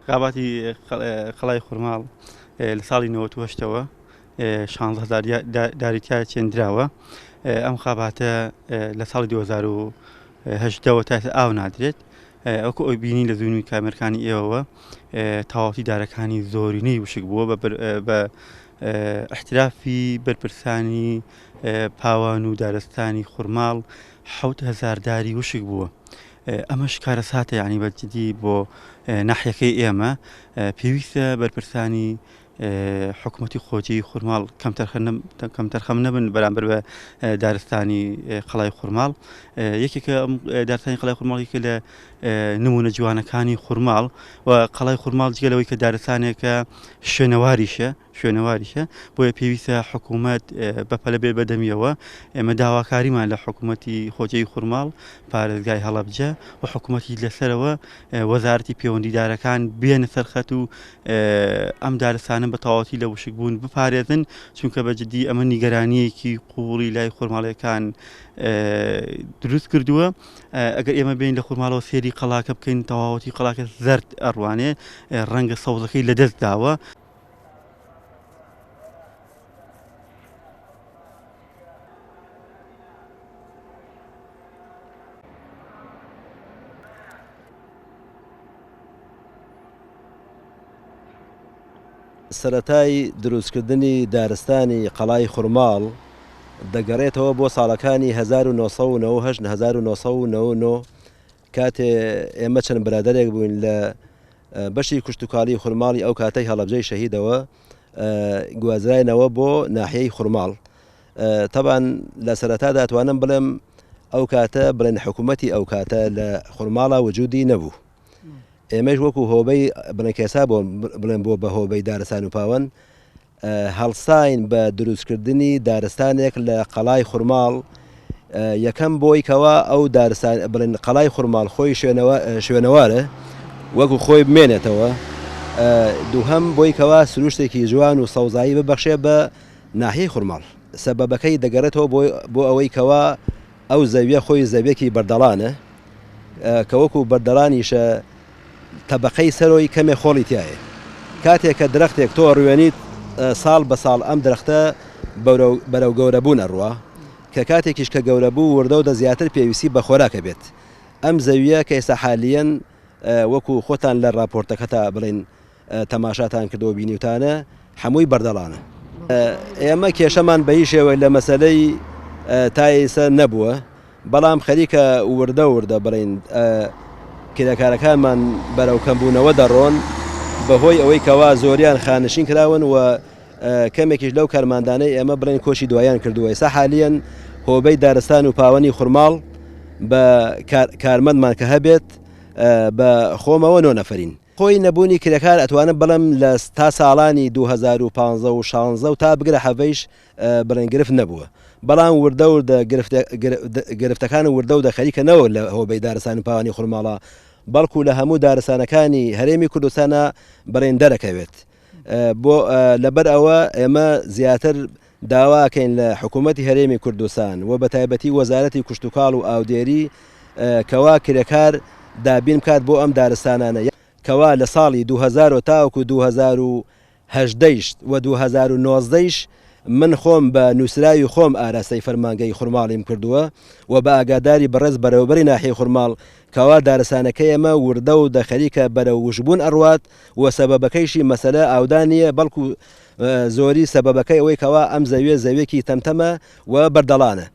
قاباتی قەڵای خورماڵ لە ساڵی 98ەوە 16 داریتیا چێندراوە. ئەم خاباتە لە ساڵی 2010ەوە تا ئاو نادرێت. ئەوکو ئەوی بینی لە زوونی کامێرەکانی ئێوەوە تەواوەتی دارەکانی زۆرینەی وشک بووە بە احترافی بەرپرسانی پاوان و دارستانی خورماڵ 7000 داری وشک بووە. ئەمەش کارەساتە یعنی بەجددی بۆ ناحیەکەی ئێمە پێویستە بەرپرسانی حکوومەتی خۆجی خورماڵ کەم تەرخەم نەبن بەرامبەر بە دارستانی قەڵای خورماڵ. یەکێکە ئەم دارستانی قەڵای خورماڵێکە لە نمونە جوانەکانی خورماڵ و قەڵای خورماڵ جگەلەوەی کە دارستانێکە شوێنەواریشە بۆیە پێویستە حکوومەت بەپەلە بێ بەدەمیەوە. ئێمە داواکاریمان لە حکوومەتی خۆجەی خورماڵ پارێزگای هەڵەبجە و حکوومەتی لەسەرەوە وەزارەتی پەیوەندیدارەکان بێنە سەرخەت و ئەم دارستانە بە تەواوەتی لە وشک بوون بپارێزن، چونکە بەجددی ئەمە نیگەرانیەکی قوڵی لای خورماڵیەکان دروست کردووە. ئەگەر ئێمە بین لە خورماڵەوە سێری قەڵاکە بکەین تەواوەتی قەڵاکە زەرد ئەڕوانێ ڕەنگە سەوزەکەی لەدەست داوە. سەرەتای دروستکردنی دارستانی قەڵای خورماڵ دەگەڕێتەوە بۆ ساڵەکانی 1999 کاتێ ئێمە چەند برادەرێک بووین لە بەشی کوشتتوکاڵی خورماڵی ئەو کاتەی هەڵەبجەی شەهیدەوە گوازراینەوە بۆ ناحیەی خورماڵ. تەبان لە سەرەتا دەتوانم بڵێم ئەو کاتە بڵێن حکوومەتی ئەو کاتە لە خورماڵە وجودی نەبوو. ئێمەش وەکو هۆبەی بڵێنکێسا بڵێن بۆ بە هۆبەی دارستان و پاوەن هەڵساین بە دروستکردنی دارستانێک لە قەڵای خورماڵ. یەکەم بۆی کەوا ئەو دارستان بڵێن قەڵای خورماڵ خۆی شوێنەوارە وەکو خۆی بمێنێتەوە. دووهەم بۆی کەوا سروشتێکی جوان و سەوزایی ببەخشێ بە ناحیەی خورماڵ. سەبەبەکەی دەگەڕێتەوە بۆ ئەوەی کەوا ئەو زەویە خۆی زەویەکی بەردەڵانە کە وەکو بەردەڵانیشە تەبەقەی سەرۆی کەمێ خۆڵی تایە. کاتێک کە درەختێک تۆ ڕوێنیت ساڵ بە ساڵ ئەم درەختە بەرەو گەورەبوون ئەڕوا کە کاتێکیش کە گەورە بوو وردە و دە زیاتر پێویستی بە خۆراکە بێت. ئەم زەویە کە ئێستا حالیەن وەکو خۆتان لە راپۆرتەکەتا بڵێن تەماشاتان کردەوە بینیوتانە هەمووی بەردەڵانە. ئێمە کێشەمان بە هیچ شێوەی لە مەسەلەی تایسە نەبووە، بەڵام خەریکە وردە بڵێن کرێکارەکانمان بەرەو کەمبوونەوە دەڕۆن بەهۆی ئەوەی کەوا زۆریان خانشین کراون و کەمێکیش لەو کارماندانەی ئێمە بڵێن کۆشی دوایان کردووە. ئێستا حالیەن هۆبەی دارستان و پاوەنی خورماڵ بە کارمەندمان کە هەبێت بە خۆمەوە 9 نەفەرین. خۆی نەبوونی کرێکار ئەتوانم بڵم لە تا ساڵانی 2015 و 16 و تا بگرە حەڤەیش بڵێن گرفت نەبووە، بەڵام وردە گرفتەکان وردە و دەخەریکەنەوە لە هۆبەی دارستان و پاوانی خورماڵە، بەڵکو لە هەموو دارستانەکانی هەرێمی کوردستانە بڕێن دەرەکەوێت. بۆ لەبەر ئەوە ئێمە زیاتر داواکەین لە حکوومەتی هەرێمی کوردستان و بە تایبەتی وەزارەتی کوشتتوکاڵ و ئاودێری کەوا کرێکار دابین بکات بۆ ئەم دارستانانە کەوا لە ساڵی 2000 تاوەکو 2018 و 2019 من خۆم بە نووسراوی خۆم ئاراستەی فەرمانگەی خورماڵیم کردووە و بە ئاگاداری بەڕێز بەرەوبەری ناحیەی خورماڵ کەوا دارستانەکەی ئێمە وردە و دەخەریکە بەرە وشبوون ئەڕوات و سەبەبەکەیشی مەسەلە ئاودانیە، بەڵکو زۆری سەبەبەکەی ئەوەی کەوا ئەم زەویێکی تەمتەمە و بەردەڵانە.